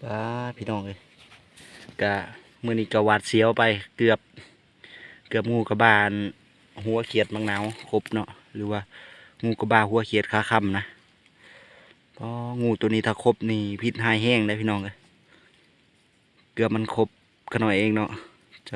ก็พี่น้องเลยก็มื้อนี้ก็หวาดเสียวไปเกือบงูกระบาลหัวเขียดบางนาวครบเนาะหรือว่างูกระบาหัวเขียดขาค่ำนะเพราะงูตัวนี้ถ้าครบนี่พิษหายแห้งได้พี่น้องเลยเกือบมันครบกันหน่อยเองเนาะจะ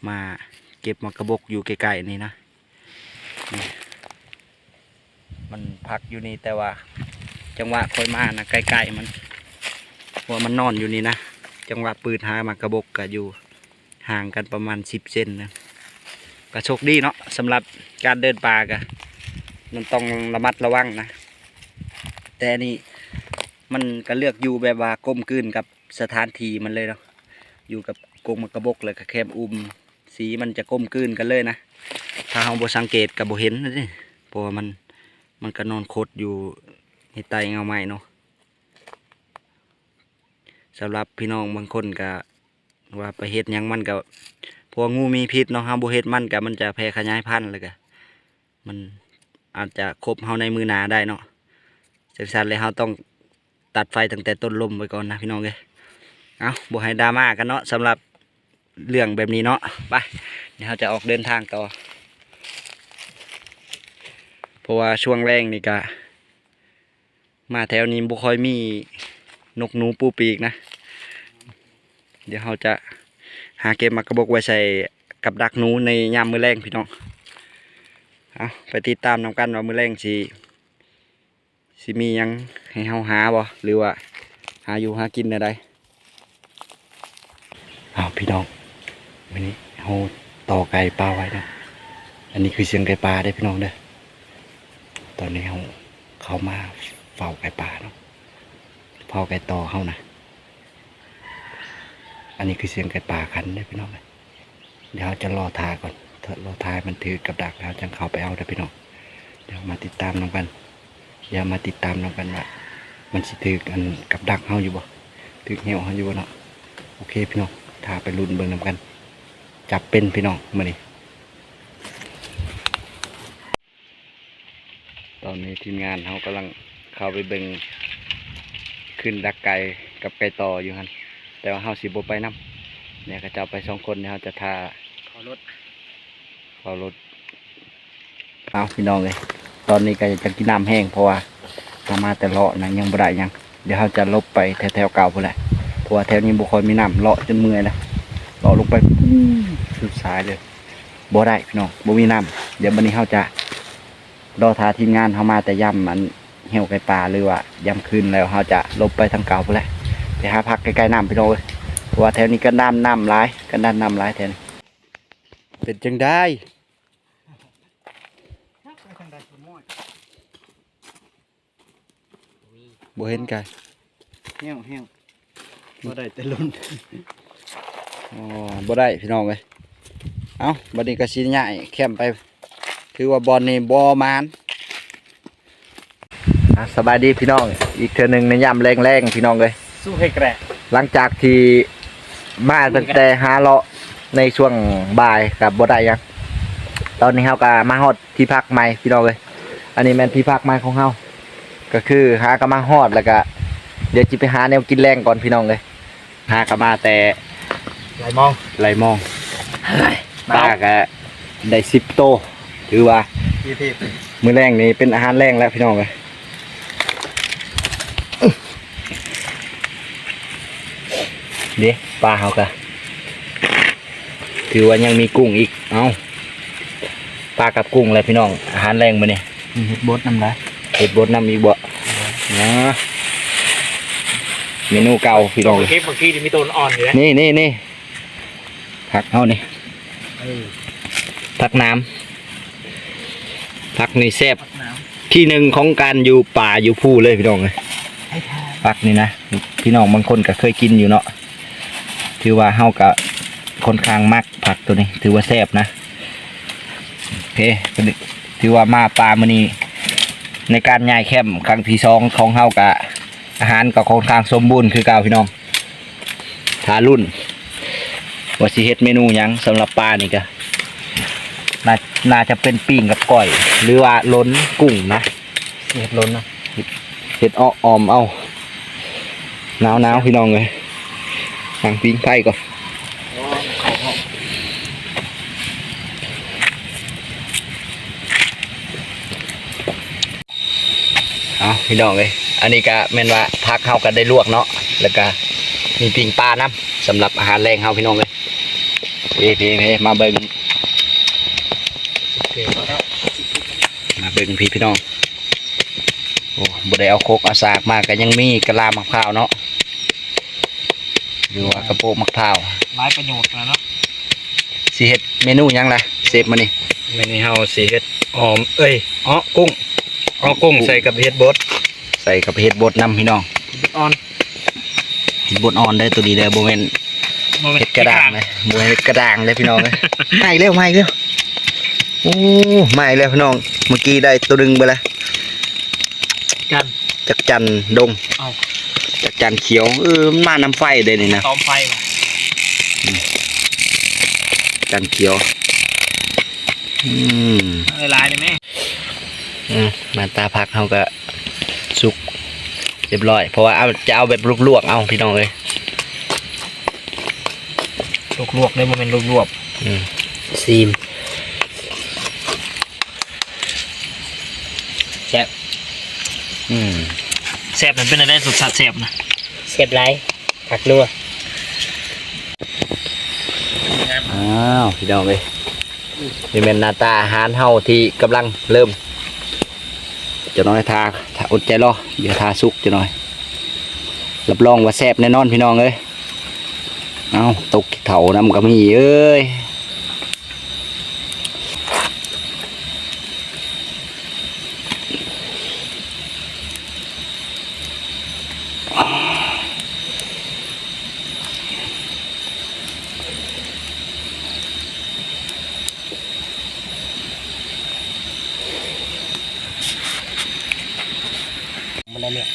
มาเก็บมากระบกอยู่ไกลๆนี่นะนี่มันพักอยู่นี่แต่ว่าจังหวะค่อยมานะใกล้ๆมันเพราะมันนอนอยู่นี่นะจังหวะปืนหามากระบกก็อยู่ห่างกันประมาณ10 เซนนะก็โชคดีเนาะสำหรับการเดินป่าก็มันต้องระมัดระวังนะแต่นี่มันก็เลือกอยู่แบบว่าก้มกืนกับสถานที่มันเลยเนาะอยู่กับกรงมากระบกเลยกับแคมสีมันจะก้มกืนกันเลยนะถ้าเราบ่สังเกตกับบ่เห็นนะนี่เพราะว่ามันก็นอนคดอยู่ในใต้เงาไม้เนาะสำหรับพี่น้องบางคนก็ว่าไปเฮ็ดยังมันก็พวกงูมีพิษเนาะเฮาบ่เฮ็ดมันก็มันจะแพร่ขยายพันธุ์เลยก็มันอาจจะครบเฮาในมือหนาได้เนาะจังซั่นเลยเฮาต้องตัดไฟตั้งแต่ต้นลมไว้ก่อนนะพี่น้องเอ้ยเอาบ่ให้ดราม่ากันเนาะสำหรับเรื่องแบบนี้เนาะไปเดี๋ยวเราจะออกเดินทางต่อเพราะว่าช่วงแรงนี่ก็มาแถวนี้บ่ค่อยมีนกหนูปูปีกนะเดี๋ยวเราจะหาเก็บมากระบอกไว้ใส่กับดักหนูในยามมื้อแรงพี่น้องเอาไปติดตามนำกันว่ามื้อแรงสิมียังให้เฮาหาบ่หรือว่าหาอยู่หากินได้เอาพี่น้องวันนี้เฮาต่อไก่ปลาไว้นะอันนี้คือเสียงไก่ปลาได้พี่น้องเด้อตอนนี้เฮาเข้ามาเฝ้าไก่ปลาเนาะเฝ้าไก่ต่อเฮานะอันนี้คือเสียงไก่ป่าขันได้พี่น้องเดี๋ยวจะรอทาก่อนถ้ารอทามันถือกับดักแล้วจังเข้าไปเอาได้พี่น้องเดี๋ยวมาติดตามน้องกันอย่ามาติดตามน้องกันว่ามันสิถือกันกับดักเฮาอยู่บ่ถือเหี่ยวเฮาอยู่บ่เนาะโอเคพี่น้องทาไปลุ้นเบิ่งน้ำกันจับเป็นพี่น้องมื้อนี้ตอนนี้ทีมงานเฮากำลังเข้าไปเบิ่งขึ้นดักไก่กับไก่ต่ออยู่ฮั่นแต่ว่าเฮาสิบ่ไปนำเนี่ยก็จะไป2 คนเนี่ยเฮาจะทาเข้ารถเอาพี่น้องเลยตอนนี้ก็จะกินน้ำแห้งเพราะว่าทำมาแต่เลาะนะยังบ่ได้ยังเดี๋ยวเฮาจะลบไปแถวเก่าพุ่นแหละเพราะว่าแถวนี้บ่ค่อยมีน้ำเลาะจนเมื่อยแล้วเลาะลงไปสุดสายเลยบ่ได้พี่น้องบ่มีน้ำเดี๋ยววันนี้เฮาจะรอทาทีมงานเฮามาแต่ย่ำมันเหี่ยวไก่ปลาหรือว่าย่ำคืนแล้วเฮาจะลบไปทางเก่าพุ่นแหละไปหาพักใกล้ๆน้ำพี่น้องเลยเพราะว่าแถวนี้ก็น้ำร้ายก็น้ำร้ายแถวนี้เป็นจังได้บ่เห็นไก่เหี้ยวบ่ได้แต่ลุ้น อ๋อบ่ได้พี่น้องเลยเอาบัดนี้ก็สิย้ายแคมป์ไปคือว่าบอลนี่บ่มานสบายดีพี่น้องอีกเทื่อนึงในยามแรงๆพี่น้องเลย สู้ให้แกร่ง หลังจากที่มาตั้งแต่หาเลาะในช่วงบ่ายกับบ่ได้ยังตอนนี้เฮาก็มาฮอดที่พักใหม่พี่น้องเลยอันนี้แม่นที่พักใหม่ของเฮาก็คือหากะมาฮอดแล้วก็เดี๋ยวจิไปหาแนวกินแรงก่อนพี่น้องเลยหากะมาแต่ไหลมองป้าก็ได้10 โตถือว่าพี่มื้อแรงนี่เป็นอาหารแรงแล้วพี่น้องเลยเดี๋ยวปลาเฮาก็ถือว่ายังมีกุ้งอีกเอาปลากับกุ้งเลยพี่น้องอาหารแรงมื้อนี้ เฮ็ดบดน้ำได้ เห็ดบดน้ำอีกบ่นะเมนูเก่าพี่น้อง คลิปเมื่อกี้มีตัวอ่อนอยู่นะนี่ผักเฮานี่ผักน้ำผักนี่แซ่บที่หนึ่งของการอยู่ป่าอยู่ภูเลยพี่น้องเลยผักนี่นะพี่น้องบางคนก็เคยกินอยู่เนาะถือว่าเฮาก็ค่อนข้างมักผักตัวนี้ถือว่าแซ่บนะโอเคถือว่ามาป่ามื้อนี้ในการย้ายแคมป์ครั้งที่2ของเฮากะอาหารก็ค่อนข้างสมบูรณ์คือเก่าพี่น้องทารุ่นว่าสิเฮ็ดเมนูหยังสำหรับปลานี่ก็น่าจะเป็นปิ้งกับก้อยหรือว่าล้นกุ้งนะเฮ็ดล้นนะเฮ็ดออมเอา หนาวพี่น้องเลยทางปิ้งไผ่ก่อนเอาพี่น้องเลยอันนี้ก็แม่นว่าพักเฮากันได้ลวกเนาะแล้วก็มีปิ้งปลาน้ำสำหรับอาหารแรงเฮาพี่น้องเลยเพมาเบิ่งพี่น้องโอ้บ่ได้เอาโคกเอาสากมาก็ยังมีกะลามะพร้าวเนาะหรือว่ากระโปงมะพร้าว หลายประโยชน์นะเนาะ สิเฮ็ดเมนูหยังล่ะเซฟมานี่ เมนูเฮาสิเฮ็ดหอมกุ้งใส่กับเฮ็ดบด ใส่กับเห็ดบดน้ำพี่น้อง อ่อน เห็ดบดอ่อนได้ตัวดีเลยโบเมนเห็ดกระด้างเลยโบเห็ดกระด้างเลยพี่น้องเลยไม่เร็วโอ้ไม่เร็วพี่น้องเมื่อกี้ได้ตัวดึงไปแล้ว กัน จักจันดง เอา จักจันเขียวมันมาน้ำไฟเลยนี่นะ ตอมไฟว่ะ จันเขียวลายๆได้ไหม มาตาพักเขาก็สุกเรียบร้อยเพราะว่าจะเอาแบบลวกๆเอาพี่น้องเลย ลวกๆได้บ่แม่นลวก ซีม แซ่บแซ่บมันเป็นอะไรสุดสัดแซ่บนะ เสียบไรผักนัว อ้าวพี่น้องเลยนี่เป็นหน้าตาอาหารเฮาที่กำลังเริ่มจะน้อยทาอดใจรอเดี๋ยวทาสุกจะน้อยรับรองว่าแซ่บแน่นอนพี่น้องเลยเอาตกเถาน้ำก็มีเอ้ยมันอะไรเนี่ย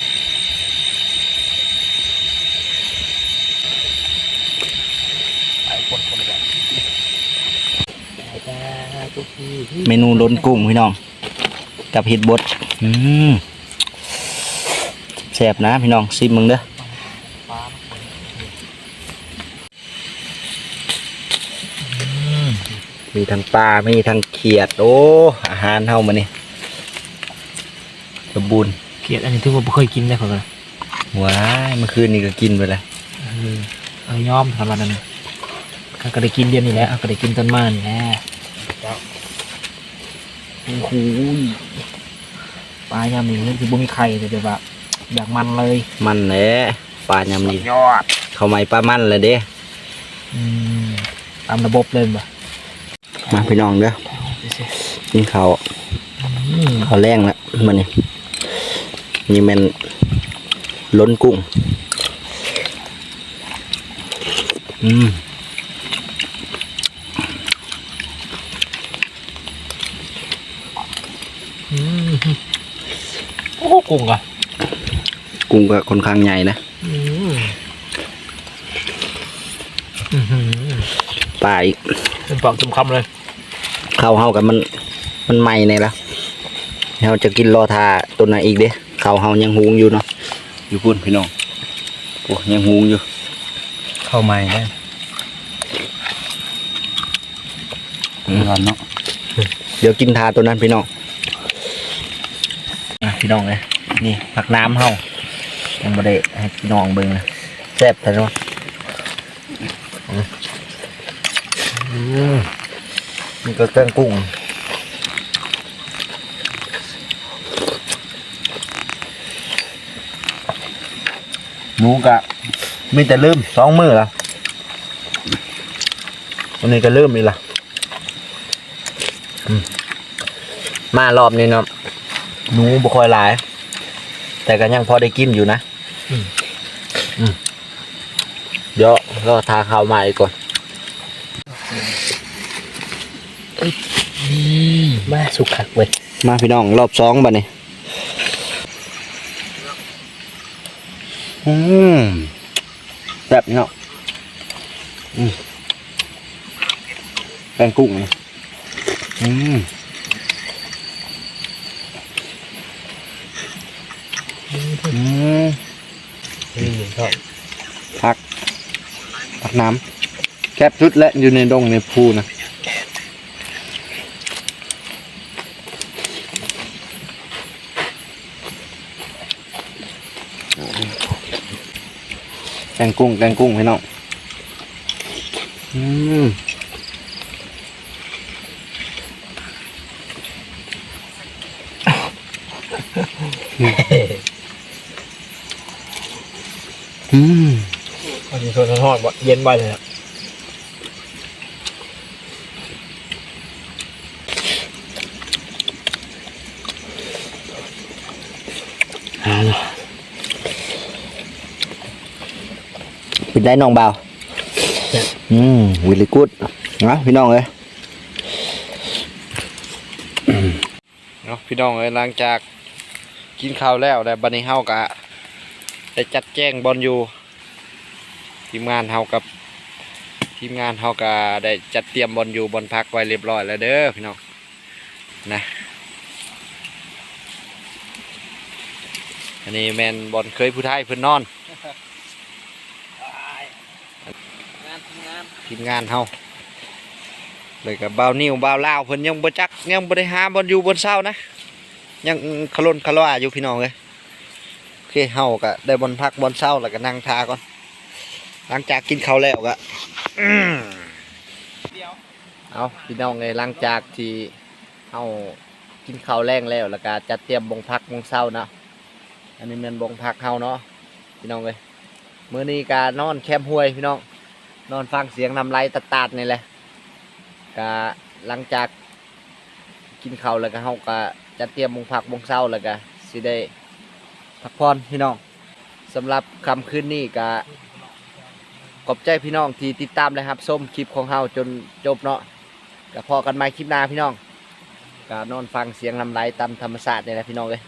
ไปคนๆแบบ เมนูล้นกุ้งพี่น้องกับเห็ดบดแซ่บนะพี่น้องซิมมึงเด้อมีทั้งปลามีทั้งเขียดโอ้อาหารเฮามานี่สมบูรณ์ เขียดอันนี้ถือว่าบ่เคยกินได้ครับ ว้ายเมื่อคืนนี่ก็กินไปแล้ว ยอมทำอะไรนั่นก็ได้กินเดือนนี้แหละก็ได้กินต้นมานี่แหละโอ้โหปลายามนี้นี่คือบ่มีไข่เลยเดี๋ยวแบบอยากมันเลย มันแหละปลายำนี่ ยอด เขาไม่ปลามันเลยเด้ ตามระบบเลยบ่ มาพี่น้องเด้อกินข้าวข้าวแรงละมันนี่มันล้นกุ้งโอ้กุ้งอ่ะ กุ้งก็ค่อนข้างใหญ่นะปลาอีก เป็นปากจุ่มคำเลย ข้าวเฮากับมันใหม่ในละเราจะกินรอทาตัวไหนอีกเด้ข้าวเฮายังหุงอยู่เนาะอยู่พุ่นพี่น้องโอ้ยังหุงอยู่ข้าวใหม่ได้ร้อนเนาะเดี๋ยวกินทาตัวนั้นพี่น้องพี่น้องเลยนี่ผักน้ำเฮายังบ่ได้ให้พี่น้องเบิ่งนะแซ่บแต่เนาะนี่ก็เครื่องกุ้งหมูกะมีแต่ลืม2 มื้อละวันนี้ก็ลืมอีกละมารอบนี้เนาะหนูบ่ค่อยหลายแต่ก็ยังพอได้กินอยู่นะเดี๋ยวก็ทาข้าวใหม่ก่อน มาสุกขักเว้ย มาพี่น้องรอบ2บัดนี้แบบนี้เนาะแป้งกุ้งนี่ ชอบ ผักน้ำแคบสุดและอยู่ในดงในภูนะแกงกุ้งพี่น้องมันจะชวนทอดบ่เย็นไปเลยอะ เป็นได้น้องเบาวิลลี่กูดนะพี่น้องเลยเนาะพี่น้องเลยหลังจากกินข้าวแล้วได้บันนี้เฮากะได้จัดแจ้งบอลอยู่ทีมงานเฮากับทีมงานเฮากะได้จัดเตรียมบอลอยู่บอลพักไว้เรียบร้อยแล้วเด้อพี่น้องนะอันนี้แมนบอลเคยผู้ไทยเพิ่นนอนทีมงานเฮาเลยกับบ่าวนิ้วบ่าวลาวเพิ่นยังบ่จักยังบ่ได้หาบอลอยู่บนเสานะยังขลุ่นขล่าอยู่พี่น้องเลยโอเคเฮาก็ได้บอลพักบอลเสาแล้วก็นั่งทาก่อนหลังจากกินข้าวแล้วก็เอาพี่น้องเลยหลังจากที่เฮากินข้าวแรงแล้วแล้วก็จัดเตรียมบงพักบงเสานะอันนี้แม่นบงพักเฮาเนาะพี่น้องเลยมื้อนี้ก็นอนแคมป์ห้วยพี่น้องนอนฟังเสียงน้ำไหลตัดๆนี่แหละก็หลังจากกินข้าวแล้วก็เฮาก็จัดเตรียมบงพักบงเสาแล้วก็สิได้พักผ่อนพี่น้องสำหรับค่ำคืนนี้ก็ขอบใจพี่น้องที่ติดตามเลยครับส้มคลิปของเฮาจนจบเนาะก็พอกันใหม่คลิปหน้าพี่น้องก็นอนฟังเสียงน้ำไหลตามธรรมชาตินี่แหละพี่น้องเลย